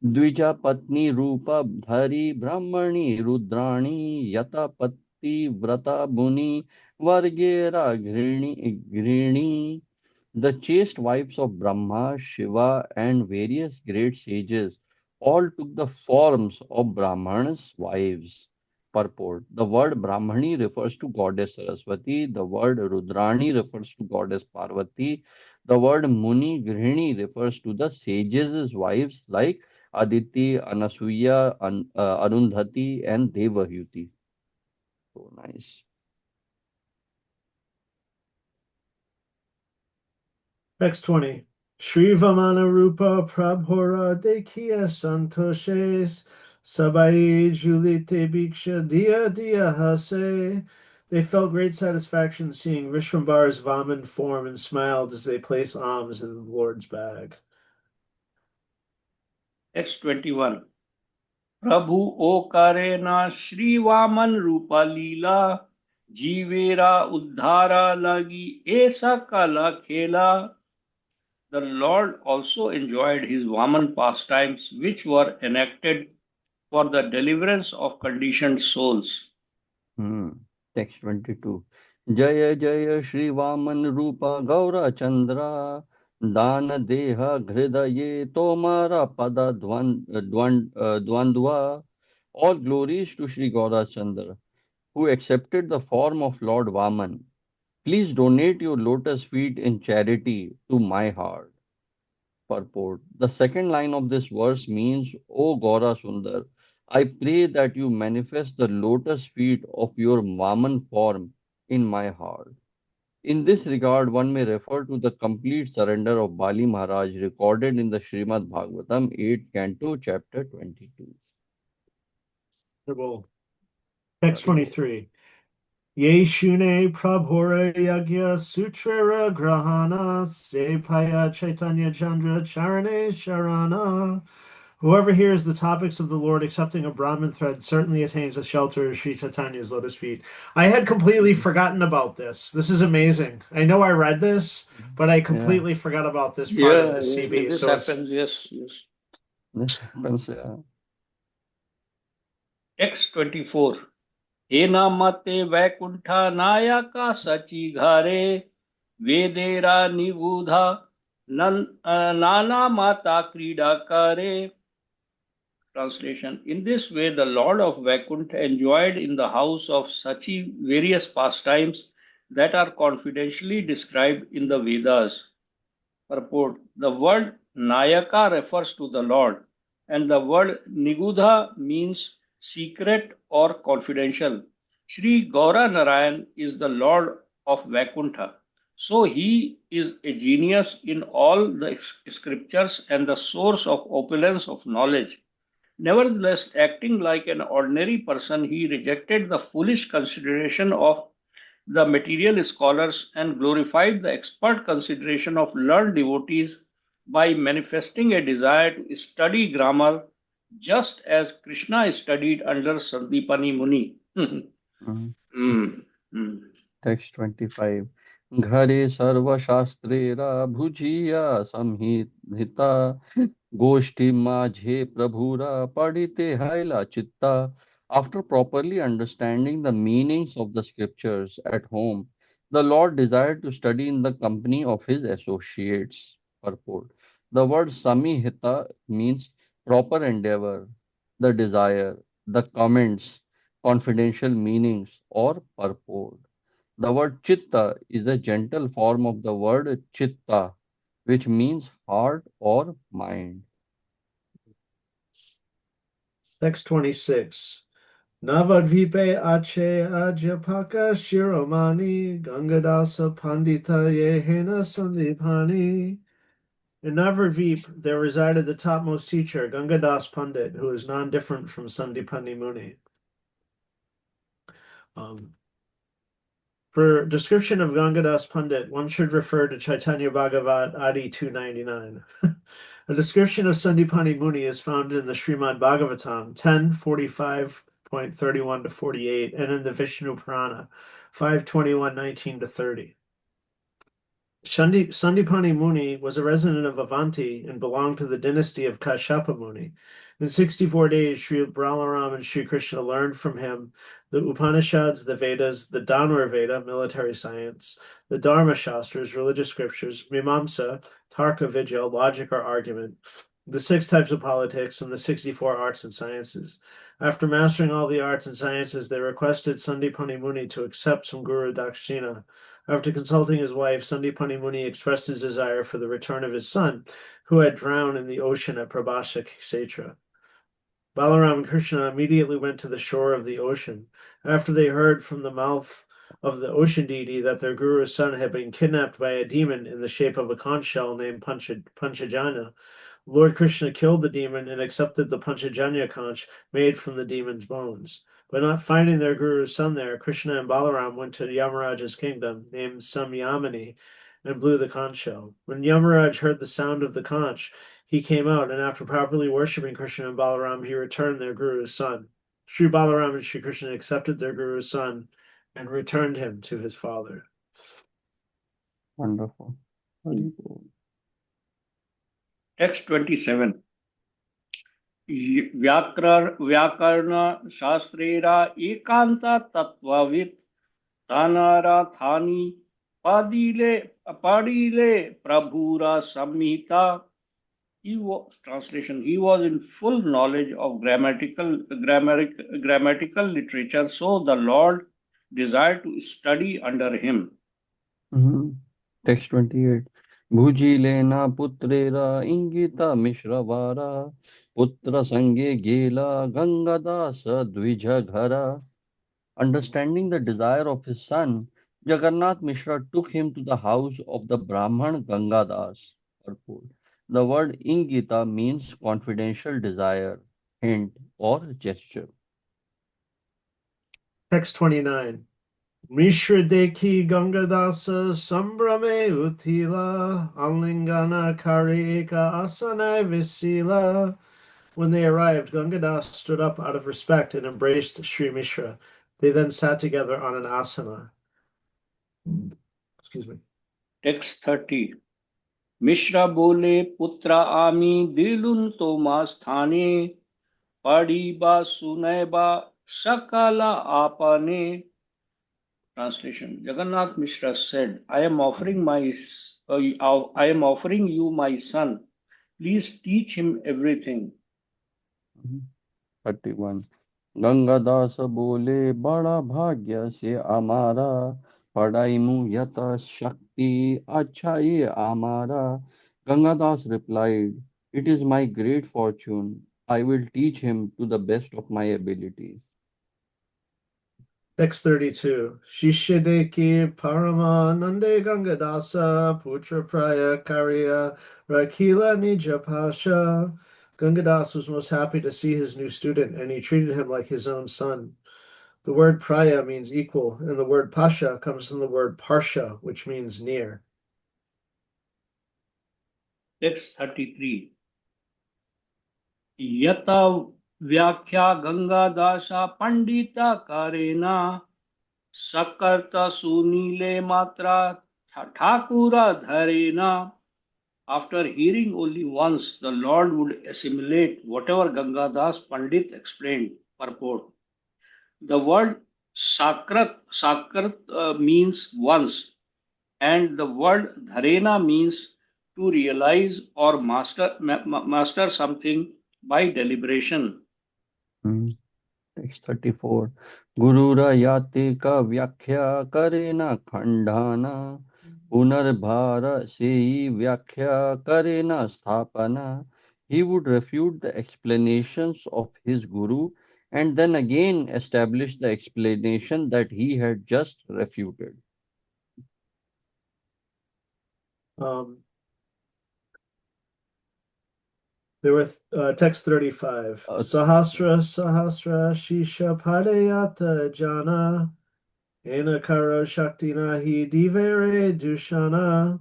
Dvija patni rupa dhari brahmani rudrani yata patti vrata buni vargera grini. The chaste wives of Brahma, Shiva, and various great sages all took the forms of Brahmana's wives. Purport. The word Brahmani refers to goddess Saraswati. The word Rudrani refers to goddess Parvati. The word Muni Grihini refers to the sages' wives like Aditi, Anasuya, Arundhati, and Devahuti. So nice. Text 20. Shri Vamana Rupa Prabhora Dekiya Santoshes Sabai Julite Bhiksha Dia Hase. They felt great satisfaction seeing Vishwambar's Vaman form and smiled as they placed alms in the Lord's bag. X21. Prabhu okare na Shri Vaman Rupa Leela Jivera Uddhara Lagi Esa Kala Khela. The Lord also enjoyed his Vaman pastimes, which were enacted for the deliverance of conditioned souls. Text 22. Jaya Jaya Shri Vaman Rupa Gaura Chandra दान देह हृदये तोमरा pada dvandva. All glories to Sri Gaurachandra, who accepted the form of Lord Vaman. Please donate your lotus feet in charity to my heart. Purport. The second line of this verse means, O Gaura Sundar, I pray that you manifest the lotus feet of your Vaman form in my heart. In this regard, one may refer to the complete surrender of Bali Maharaj recorded in the Srimad Bhagavatam 8th Canto, chapter 22. Text 23. Ye shune prabhura yagya sutrera grahana sepaya chaitanya chandra charane sharana. Whoever hears the topics of the Lord accepting a Brahmin thread certainly attains a shelter of Sri Chaitanya's lotus feet. I had completely forgotten about this. This is amazing. I know I read this, but I Yeah, completely forgot about this part of Yeah, the yeah, CB. this So it's happens. Yes, yes. this happens. Yeah. Text 24. He namate Vaikuntha Nayaka Sachi Ghare Vedera Nibudha Nana Mata Krida Kare. Translation. In this way, the Lord of Vaikuntha enjoyed in the house of Sachi various pastimes that are confidentially described in the Vedas. Purport. The word Nayaka refers to the Lord, and the word Nigudha means secret or confidential. Sri Gaura Narayan is the Lord of Vaikuntha. So he is a genius in all the scriptures and the source of opulence of knowledge. Nevertheless, acting like an ordinary person, he rejected the foolish consideration of the material scholars and glorified the expert consideration of learned devotees by manifesting a desire to study grammar just as Krishna studied under Sandipani Muni. Mhm. Mm, mm. Text 25. Ghare sarva shastrera bhujiya samhita Goshti Majhe Prabhura Padite Haila Chitta. After properly understanding the meanings of the scriptures at home, the Lord desired to study in the company of his associates. Purport. The word Samihita means proper endeavor, the desire, the comments, confidential meanings, or purport. The word chitta is a gentle form of the word chitta, which means heart or mind. text 26. Navadvipe ache ajapaka shiromani gangadasa pandita yehena sandipani. In Navadvip, there resided the topmost teacher, Gangadas Pandit, who is non-different from Sandipani Muni. Um, For description of Gangadas Pandit, one should refer to Chaitanya Bhagwat Adi 299. A description of Sandipani Muni is found in the Srimad Bhagavatam 10:45.31 to 48 and in the Vishnu Purana 5:21:19 to 30. Sandipani Muni was a resident of Avanti and belonged to the dynasty of Kashyapa Muni. In 64 days, Sri Balaram and Sri Krishna learned from him the Upanishads, the Vedas, the Dhanur Veda, military science, the Dharma Shastras, religious scriptures, Mimamsa, Tarka Vidya, logic or argument, the six types of politics, and the 64 arts and sciences. After mastering all the arts and sciences, they requested Sandipani Muni to accept some Guru Dakshina. After consulting his wife, Sandipani Muni expressed his desire for the return of his son, who had drowned in the ocean at Prabhasha Kshetra. Balaram and Krishna immediately went to the shore of the ocean. After they heard from the mouth of the ocean deity that their guru's son had been kidnapped by a demon in the shape of a conch shell named Panchajanya, Lord Krishna killed the demon and accepted the Panchajanya conch made from the demon's bones. But not finding their guru's son there, Krishna and Balaram went to Yamaraja's kingdom, named Samyamani, and blew the conch shell. When Yamaraj heard the sound of the conch, he came out, and after properly worshipping Krishna and Balaram, he returned their guru's son. Sri Balaram and Sri Krishna accepted their guru's son and returned him to his father. Wonderful. Very good. Text 27. व्याकरण शास्त्रेरा एकांता तत्ववित् तानाराथानि Padile Prabhura Samhita. He was in full knowledge of grammatical literature, so the Lord desired to study under him. Mhm. Text 28. Bhujilena putrera ingita mishravara putra sange gela gangadasa dvijaghara. Understanding the desire of his son, Jagannath Mishra took him to the house of the Brahman Gangadas. Purport. The word ingita means confidential desire, hint, or gesture. Text 29. Mishra Deki Gangadasa Sambrame Utila Alingana Karika Asana Visila. When they arrived, Gangadas stood up out of respect and embraced Sri Mishra. They then sat together on an asana. Excuse me. Text 30. Mishra bole putra ami dilun toma sthane padi ba sunai ba sakala apane. Translation. Jagannath Mishra said, I am offering you my son. Please teach him everything. 31 Gangadas बोले बड़ा भाग्य से हमारा पढ़ाई मुँह यत शक्ति अच्छा ये हमारा Gangadas replied, it is my great fortune. I will teach him to the best of my ability. Text 32. Shishadeki Paramanande Gangadasa Putra Praya Karya Rakila Nijapasha. Gangadas was most happy to see his new student, and he treated him like his own son. The word praya means equal, and the word pasha comes from the word parsha, which means near. Text 33. Yata Vyakhya Ganga Dasha Pandita Karena Sakarta Sunile Matra Thakura Dharena. After hearing only once, the Lord would assimilate whatever Gangadas Pandit explained. Purport. The word sakrat means once, and the word dharena means to realize or master something by deliberation. Text 34 Gurura yate ka vyakhya करे na khandana पुनर्भार से ही व्याख्या करे न स्थापना. He would refute the explanations of his guru and then again establish the explanation that he had just refuted. Um, There were text 35. Sahasra Sahasra Shisha Padayata Jana Enakara Shaktina Hi Divere Dushana.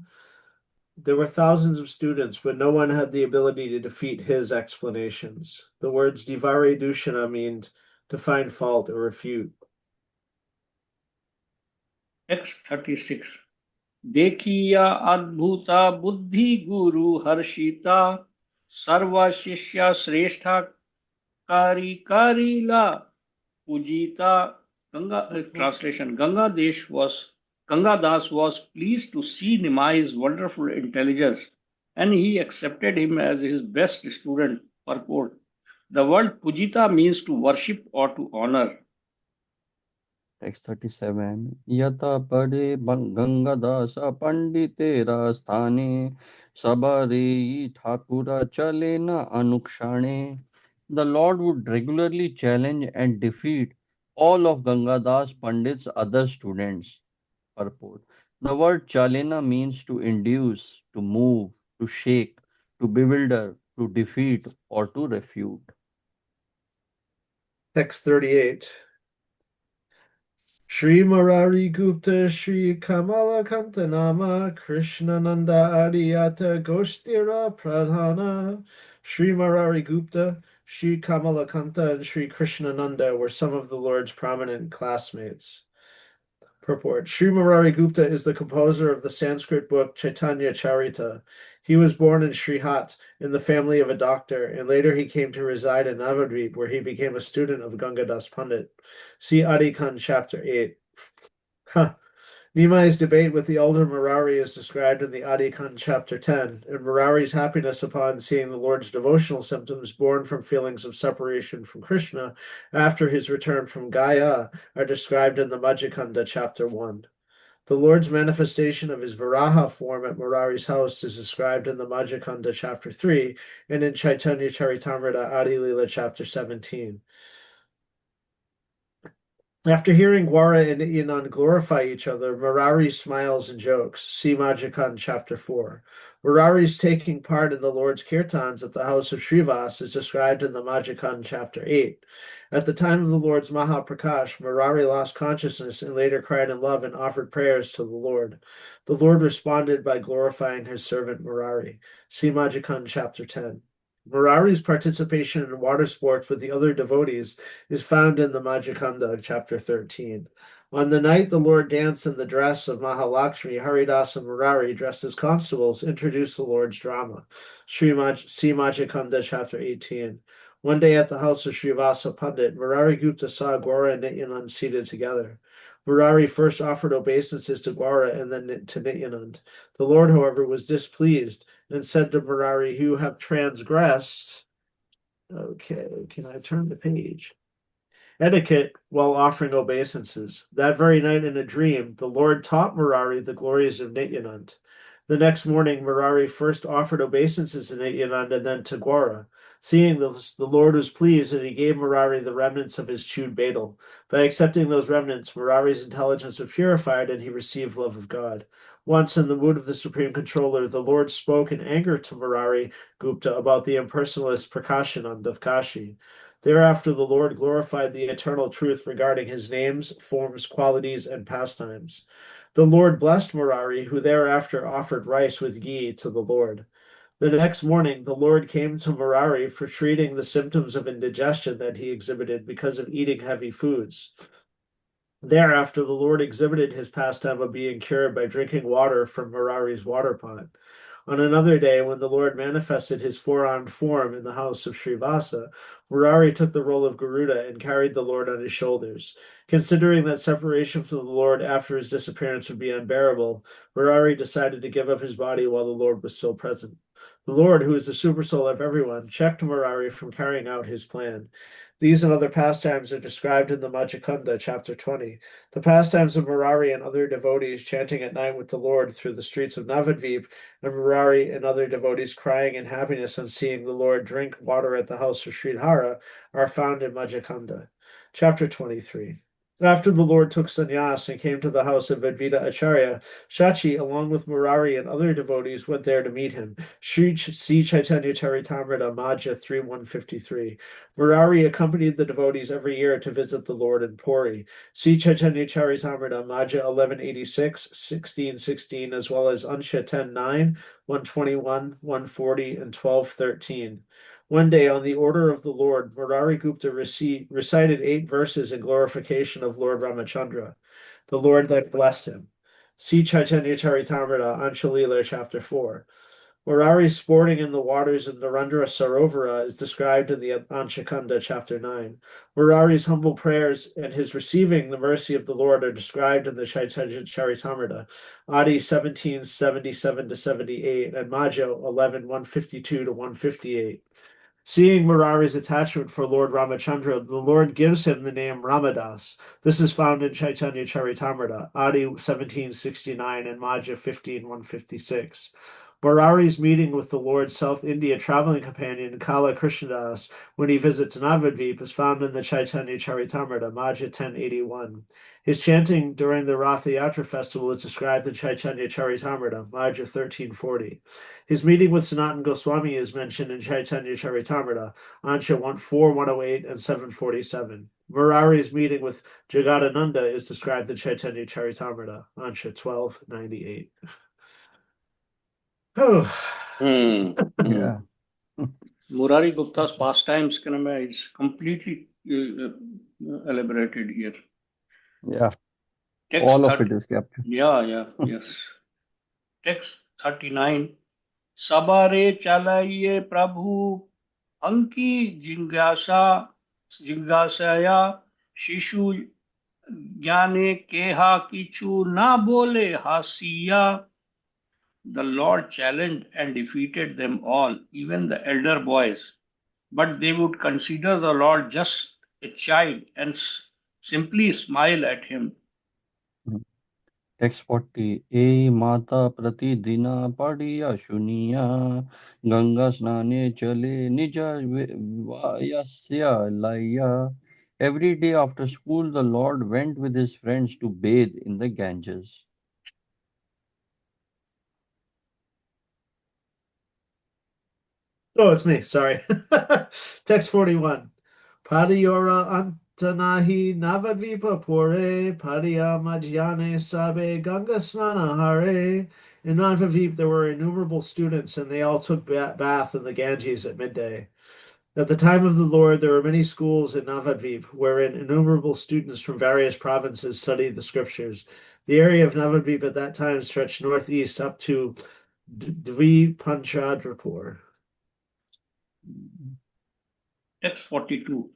There were thousands of students, but no one had the ability to defeat his explanations. The words Divare Dushana means to find fault or refute. Text 36. देखिया अद्भुता बुद्धि गुरु हर्षिता सर्व शिष्य श्रेष्ठा कारी कारिला Pujita translation Gangadas was pleased to see Nimai's wonderful intelligence and he accepted him as his best student. Purport. The word Pujita means to worship or to honor. Text 37 Yata pade Gangadasa panditera sthane sabare thakura chalena anukshane. The Lord would regularly challenge and defeat all of Gangadas Pandit's other students. Purport. The word chalena means to induce, to move, to shake, to bewilder, to defeat, or to refute. Text 38. Sri Murari Gupta Sri Kamala Kantanama Krishnananda Adiyata Goshtira Pradhana. Sri Murari Gupta, Sri Kamalakanta, and Sri Krishnananda were some of the Lord's prominent classmates. Purport. Sri Murari Gupta is the composer of the Sanskrit book Chaitanya Charita. He was born in Srihat in the family of a doctor, and later he came to reside in Navadvip, where he became a student of Gangadas Pandit. See Adi Khan, chapter 8. Huh. Nimai's debate with the elder Murari is described in the Adikand chapter 10, and Murari's happiness upon seeing the Lord's devotional symptoms born from feelings of separation from Krishna after his return from Gaya are described in the Majjhikanda chapter 1. The Lord's manifestation of his Varaha form at Murari's house is described in the Majjhikanda chapter 3 and in Chaitanya Charitamrita Adi Lila chapter 17. After hearing Gwara and Nityanand glorify each other, Murari smiles and jokes. See Majjhikand chapter 4. Murari's taking part in the Lord's kirtans at the house of Srivas is described in the Majjhikand chapter 8. At the time of the Lord's Mahaprakash, Murari lost consciousness and later cried in love and offered prayers to the Lord. The Lord responded by glorifying his servant Murari. See Majjhikand chapter 10. Murari's participation in water sports with the other devotees is found in the Majjhikanda, chapter 13. On the night the Lord danced in the dress of Mahalakshmi, Haridas and Murari, dressed as constables, introduced the Lord's drama. See Majjhikanda, chapter 18. One day at the house of Srivasa Pandit, Murari Gupta saw Gaura and Nityanand seated together. Murari first offered obeisances to Gaura and then to Nityanand. The Lord, however, was displeased and said to Murari, "You have transgressed." Okay, can I turn the page? Etiquette while offering obeisances. That very night in a dream, the Lord taught Murari the glories of Nityanand. The next morning, Murari first offered obeisances to Nityanand and then to Gaura. Seeing this, the Lord was pleased and he gave Murari the remnants of his chewed betel. By accepting those remnants, Murari's intelligence was purified and he received love of God. Once in the mood of the Supreme Controller, the Lord spoke in anger to Murari Gupta about the impersonalist Prakashanand of Kashi. Thereafter, the Lord glorified the eternal truth regarding his names, forms, qualities, and pastimes. The Lord blessed Murari, who thereafter offered rice with ghee to the Lord. The next morning, the Lord came to Murari for treating the symptoms of indigestion that he exhibited because of eating heavy foods. Thereafter, the Lord exhibited his pastime of being cured by drinking water from Murari's water pot. On another day, when the Lord manifested his four-armed form in the house of Srivasa, Murari took the role of Garuda and carried the Lord on his shoulders. Considering that separation from the Lord after his disappearance would be unbearable, Murari decided to give up his body while the Lord was still present. The Lord, who is the supersoul of everyone, checked Murari from carrying out his plan. These and other pastimes are described in the Majjhikanda, chapter 20. The pastimes of Murari and other devotees chanting at night with the Lord through the streets of Navadvip, and Murari and other devotees crying in happiness on seeing the Lord drink water at the house of Sridhara are found in Majjhikanda. Chapter 23. After the Lord took sannyas and came to the house of Advaita Acharya, Shachi, along with Murari and other devotees, went there to meet him. See Chaitanya Charitamrita, Majja 3153. Murari accompanied the devotees every year to visit the Lord in Puri. See Chaitanya Charitamrita, Majja 1186, 1616, as well as Ansha 10:9, 121, 140, and 12:13. One day, on the order of the Lord, Murari Gupta recited 8 verses in glorification of Lord Ramachandra. The Lord then blessed him. See Chaitanya Charitamrita, Anshalila, chapter 4. Murari sporting in the waters of Narendra Sarovara is described in the Anshakanda, chapter 9. Murari's humble prayers and his receiving the mercy of the Lord are described in the Chaitanya Charitamrita, Adi 1777 to 78, and Majo 11 152 to 158. Seeing Murari's attachment for Lord Ramachandra, the Lord gives him the name Ramadas. This is found in Chaitanya Charitamrita, Adi 1769 and Maja 15156. Murari's meeting with the Lord's South India traveling companion Kala Krishnadas when he visits Navadvip is found in the Chaitanya Charitamrita, Maja 1081. His chanting during the Ratha Yatra festival is described in Chaitanya Charitamrita, Maja 1340. His meeting with Sanatan Goswami is mentioned in Chaitanya Charitamrita, Ansha 108, and 747. Murari's meeting with Jagadananda is described in Chaitanya Charitamrita, Ansha 1298. Oh. Hmm. Yeah. Murari Gupta's pastimes Kanama, is completely elaborated here. Yeah. Text All of 30, it is captured. yes. Text 39. Sabare chalaiye Prabhu Anki Jingasaya Shishu ज्ञाने केहा किछु na bole hasiya. The Lord challenged and defeated them all, even the elder boys. But they would consider the Lord just a child and simply smile at him. Text 40. ए माता प्रतिदिना पढ़िया सुनिया गंगा स्नाने चले निज वायस्या लाया. Every day after school, the Lord went with his friends to bathe in the Ganges. Oh, it's me. Sorry. Text 41. Padiyora antanahi navadvipa pore padiya majyane sabe ganga snana hare. In Navadvip, there were innumerable students, and they all took bath in the Ganges at midday. At the time of the Lord, there were many schools in Navadvip, wherein innumerable students from various provinces studied the scriptures. The area of Navadvip at that time stretched northeast up to Dvipanchadrapur. Text 42.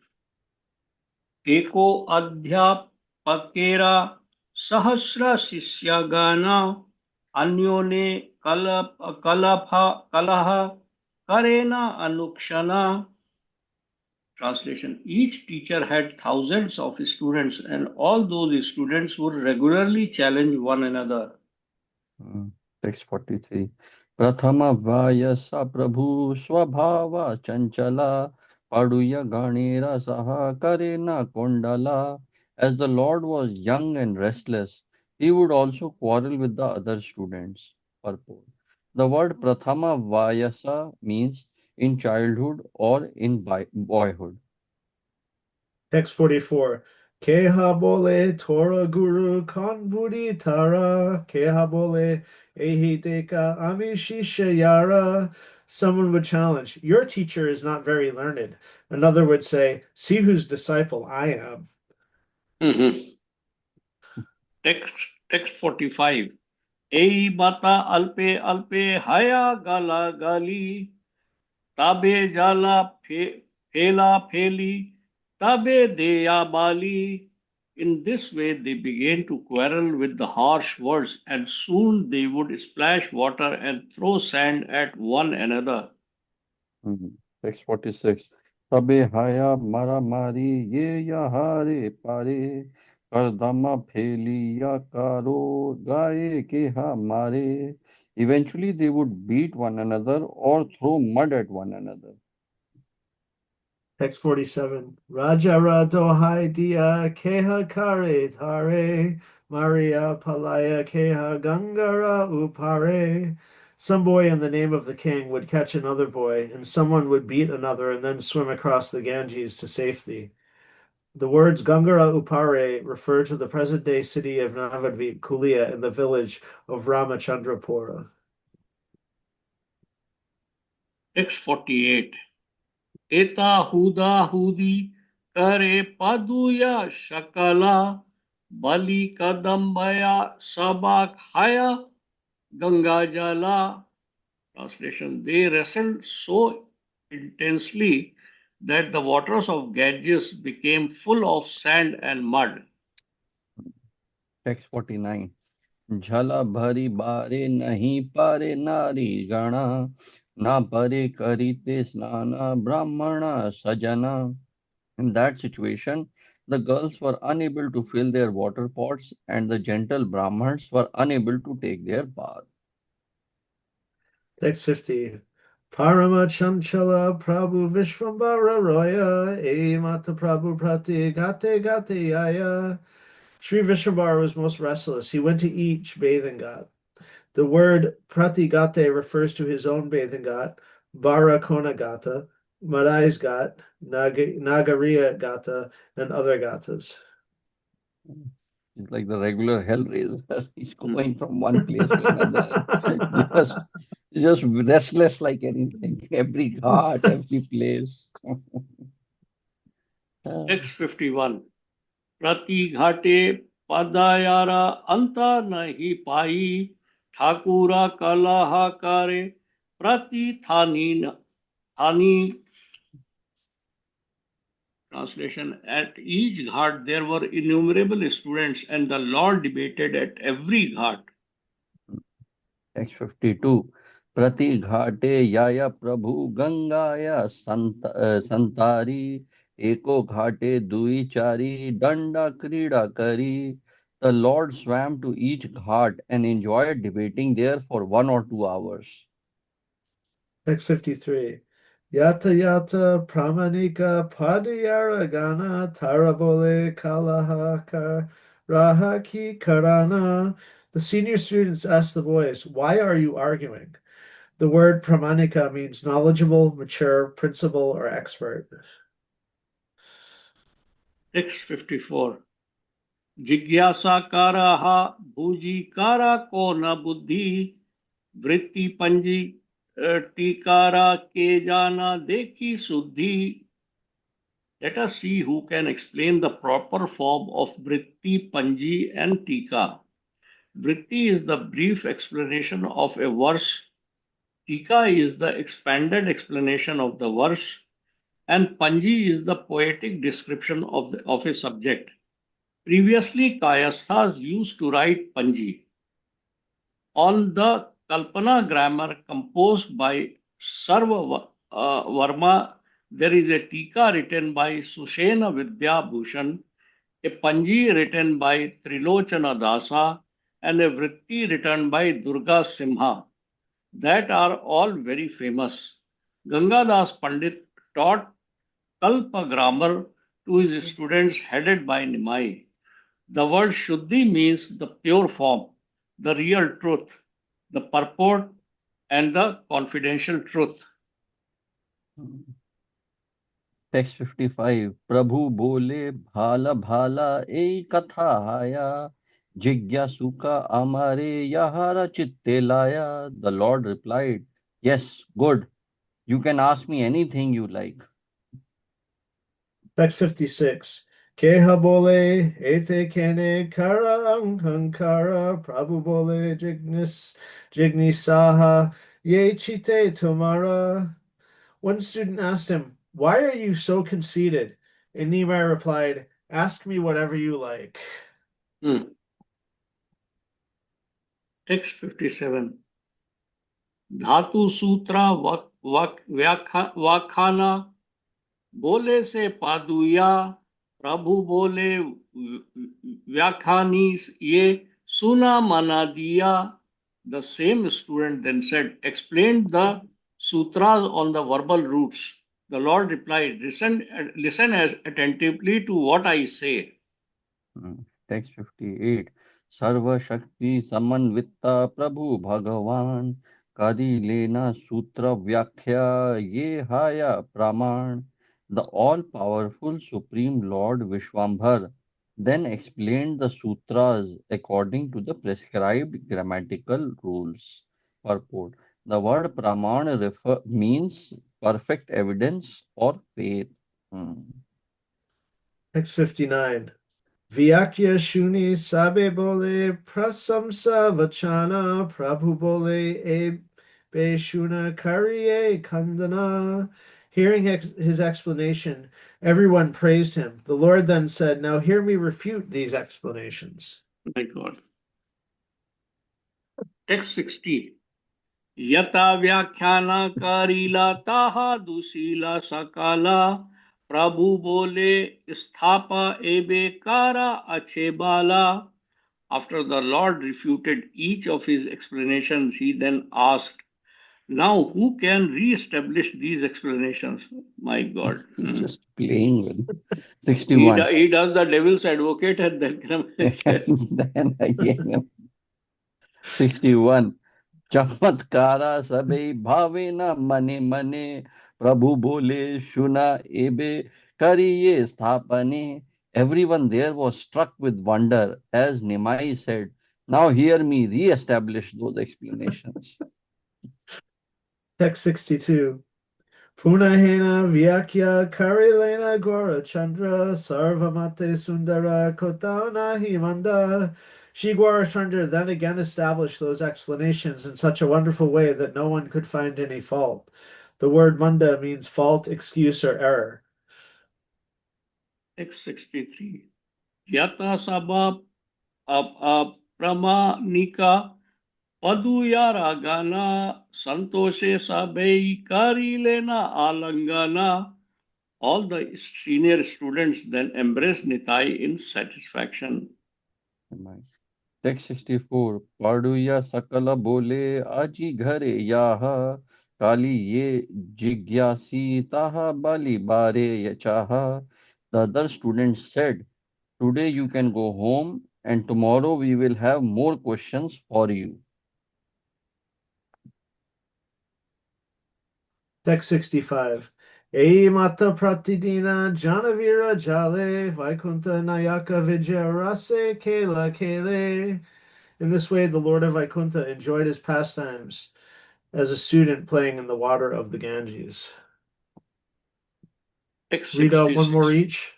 एको अध्यापकेरा सहस्र शिष्यगणा अन्योने कलह करेना अनुक्षणा. Translation. Each teacher had thousands of students, and all those students would regularly challenge one another. Text 43. Prathama vayasa prabhu swabhava chanchala paduya ganera saha karena kondala. As the Lord was young and restless, he would also quarrel with the other students. Purport. The word Prathama vayasa means in childhood or in boyhood. Text 44. Kehabole Torah Guru Konbudi Tara Kehabole Ehiteka Amishisha Yara. Someone would challenge, your teacher is not very learned. Another would say, see whose disciple I am. Mhm. Text 45. Ei bata alpe alpe haya gala gali tabe jala phela pheli tabe deya bali. In this way, they began to quarrel with the harsh words, and soon they would splash water and throw sand at one another. Text 46. Tabe haya mara mari ye ya hare pare kardama pheli ya karo gaye ke ha mare. Eventually, they would beat one another or throw mud at one another. Text 47. Raja Radohai Dia Keha Kare Tare Maria Palaya Keha Gangara Upare. Some boy in the name of the king would catch another boy, and someone would beat another and then swim across the Ganges to safety. The words Gangara Upare refer to the present-day city of Navadvip, Kulia, in the village of Ramachandrapura. Text 48. Eta huda hudi kare paduya shakala bali kadambaya sabak haya ganga jala. Translation. They wrestled so intensely that the waters of Ganges became full of sand and mud. Text 49. Jhala bhari bare nahi pare nari gana na pare karite snana brahmana sajana. In that situation, the girls were unable to fill their water pots and the gentle Brahmins were unable to take their bath. Text 50. Parama Chanchala Prabhu Vishvambara Roya E Mata Prabhu Prati Gate Gate Yaya. Sri Vishvambara was most restless. He went to each bathing ghat. The word Pratigate refers to his own bathing ghat, Bara Kona Gata, Madai's ghat, Nagariya Gata, and other gatas. It's like the regular hellraiser. He's going from one place to another. Just just restless like anything. Every ghat, every place. Text 51. Prati घाटे padayara anta nahi pai Thakura kalaha kare prati thani Translation: At each ghat there were innumerable students, and the Lord debated at every ghat. Text 52. Prati घाटे yaya prabhu gangaya santari eko घाटे dui chari danda krida kari. The Lord swam to each ghat and enjoyed debating there for 1 or 2 hours. Text 53. Yata yata pramanika padiyaragana tarabole kalahakar rahaki karana. The senior students asked the boys, "Why are you arguing?" The word pramanika means knowledgeable, mature, principal, or expert. Text 54. Jigyasakaraha bhujikara ko na buddhi vritti panji tikara ke jana dekhi suddhi. Let us see who can explain the proper form of vritti, panji, and tika. Vritti is the brief explanation of a verse. Tika is the expanded explanation of the verse, and Panji is the poetic description of a subject. Previously, Kayasthas used to write Panji. On the Kalpana grammar composed by Sarva Varma, there is a Tika written by Sushena Vidya Bhushan, a Panji written by Trilochana Dasa, and a Vritti written by Durga Simha, that are all very famous. Gangadas Pandit taught Kalpa grammar to his students headed by Nimai. The word Shuddhi means the pure form, the real truth, the purport, and the confidential truth. Text 55. Prabhu bole bhala bhala ei katha haya jigyasuka amare yahara chitte laya. The Lord replied, yes, good. You can ask me anything you like. Text 56. Keha bole ete kene kara ankara prabhu bole jignisaha ye chite tomara. One student asked him, "Why are you so conceited?" And Nimai replied, "Ask me whatever you like." Text 57. Dhatu Sutra Vakhana बोले से पादुया प्रभु बोले व्याख्यानी ये सुना मना दिया. The same student then said, explain the sutras on the verbal roots. The Lord replied, listen as attentively to what I say. Text 58. Sarva Shakti Samanvitta Prabhu Bhagavan Kadi Lena Sutra Vyakhya Ye Haya Praman. The all-powerful Supreme Lord Vishwambhar then explained the sutras according to the prescribed grammatical rules. Purport. The word Praman means perfect evidence or faith. Text 59. Vyakya shuni sabe bole prasamsa vachana prabhu bole e shuna kariye kandana. Hearing his explanation, everyone praised him. The Lord then said, "Now hear me refute these explanations." My God. Text 60. Yata Vyakhana Karila Taha Dusila Sakala Prabhu Bole Sthapa Ebe Kara Achebala. After the Lord refuted each of his explanations, he then asked, now who can re-establish these explanations? My God. Just playing with 61. He does the devil's advocate and then again 61. चमत्कारा सबे भावे न मने मने प्रभु बोले सुना एबे करिए स्थापने. Everyone there was struck with wonder as Nimai said, now hear me re-establish those explanations. Text 62. Punahena Vyakya Karilena Gora Chandra Sarvamate Sundara Kotana Himanda. Shri Gaurachandra then again established those explanations in such a wonderful way that no one could find any fault. The word manda means fault, excuse, or error. Text 63. Yata sabha apramanika Paduya ragana santoshe sabei kari lena alangana. All the senior students then embraced Nitai in satisfaction. Nice. Text 64. Paduya sakala bole aji ghare yaha kali ye jigyasi taha bali bare yachaha. The other students said, today you can go home and tomorrow we will have more questions for you. Text 65. Ei mata pratidina janavira jale vaikunta nayaka vijarase kela kele. In this way, the Lord of Vaikunta enjoyed his pastimes as a student playing in the water of the Ganges. Text Read out one more 66. each.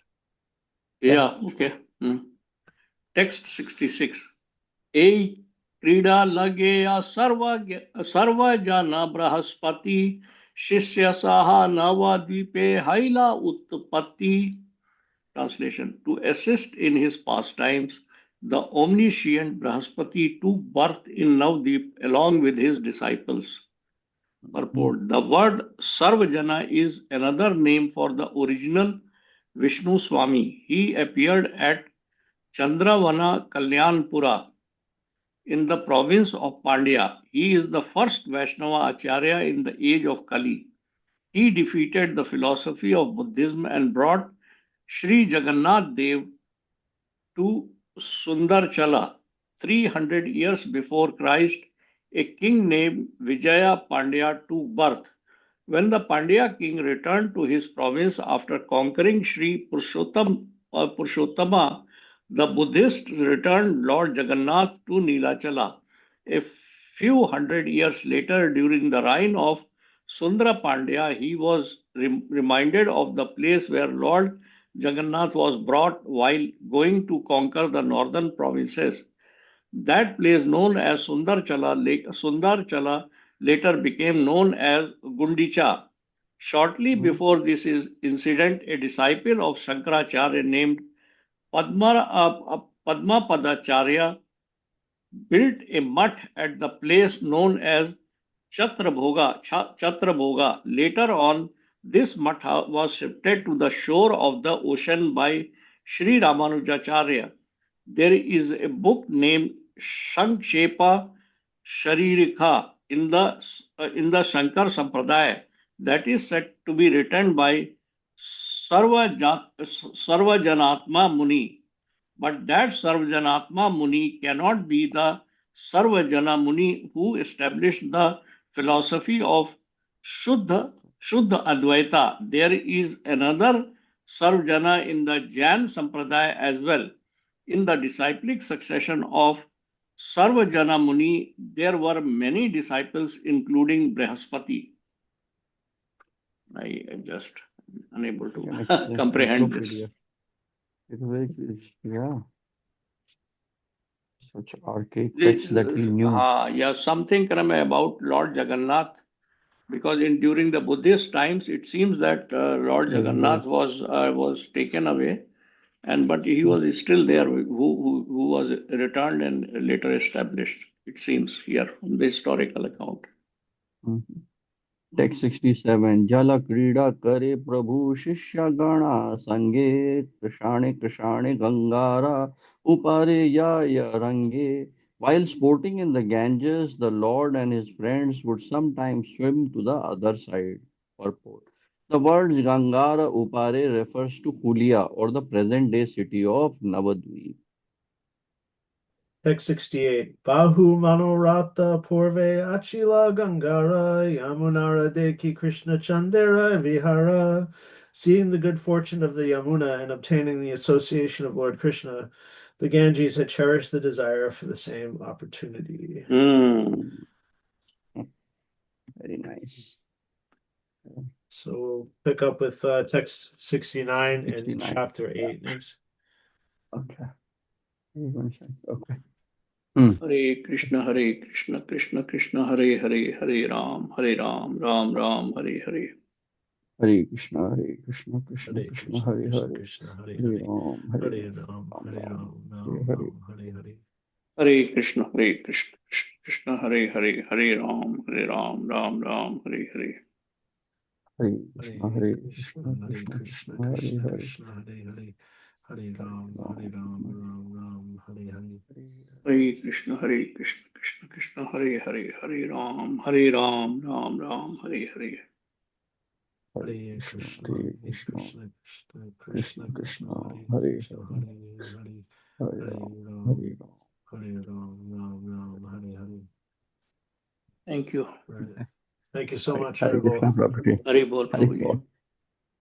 Yeah, okay. Text 66. Ei क्रीडा लगेया सर्व jana brahaspati shishya saha navadvipe haila utpatti. Translation. To assist in his pastimes, the omniscient Brahaspati took birth in Navdeep along with his disciples. Purport. The word Sarvajana is another name for the original Vishnu Swami. He appeared at Chandravana Kalyanpura in the province of Pandya. He is the first Vaishnava Acharya in the age of Kali. He defeated the philosophy of Buddhism and brought Sri Jagannath Dev to Sundarchala. 300 years before Christ, a king named Vijaya Pandya took birth. When the Pandya king returned to his province after conquering Sri Purushottama, the Buddhists returned Lord Jagannath to Nilachala. A few hundred years later, during the reign of Sundara Pandya, he was reminded of the place where Lord Jagannath was brought while going to conquer the northern provinces. That place known as Sundarchala later became known as Gundicha. Shortly before this incident, a disciple of Shankaracharya named Padmapadacharya built a mutt at the place known as Chatrabhoga. Later on, this mutt was shifted to the shore of the ocean by Sri Ramanujacharya. There is a book named Sankshepa Sharirika in the Shankar Sampradaya that is said to be written by Sarvajanatma Muni. But that Sarvajanatma Muni cannot be the Sarvajana Muni who established the philosophy of Shuddha Advaita. There is another Sarvajana in the Jain Sampradaya as well. In the disciplic succession of Sarvajana Muni, there were many disciples, including Brihaspati. I am just unable to comprehend this. Yeah, such archaic texts that he knew. Yeah, something about Lord Jagannath, because during the Buddhist times, it seems that Lord Jagannath was taken away, but he was still there, who was returned and later established. It seems here from the historical account. Text 67. Jala krida kare prabhu shishya gana sange krishane gangara upare ya range. While sporting in the Ganges, the Lord and his friends would sometimes swim to the other side. Purport. The words Gangara Upare refers to Hulia or the present day city of Navadvip. Text 68. Bahu Manorata Purve Achila Gangara Yamunara Deki Krishna Chandera Vihara. Seeing the good fortune of the Yamuna and obtaining the association of Lord Krishna, the Ganges had cherished the desire for the same opportunity. Very nice. So we'll pick up with text 69 in chapter 8 next. Okay. Okay. Hare Krishna, Krishna Krishna, Hare Hare, Hare Ram, Ram Ram, Hare Hare. Hare Krishna, Krishna Hare Krishna, Krishna, Hare Krishna Hare, Krishna, Hare Hare Hare, Ram, Hare Hare Ram, Ram, Ram Hare Ram, Ram, Hare Ram Hare. Ram, Hare Hare. Hare Krishna, Krishna Krishna, Hare Hare, Hare Ram, Ram Ram, Hare Hare. Hare Hare Krishna, Krishna, Hare Krishna Krishna, Krishna, Hare Krishna Hare, Krishna, Hare Hare, Hare Hare Ram, Hare Ram, Ram, Hare Ram Ram, Hare Hare. Hare Krishna, Krishna Krishna, Hare Hare, Hare Ram, Ram Ram, Hare Hare. Hare Hare Krishna, Krishna, Hare Hare Krishna, Krishna, Krishna Krishna Krishna, Krishna, Krishna Hare Hare Krishna, Hare, Hare Hare, Hare Hare Ram, Ram, Hare Ram. Hare Ram, Ram Ram, Hare Hare. Thank you. Right. Thank you so much, Hare Haribol. Krishna, Prabhuji. Hare Bol Hare Prabhuji. Bol.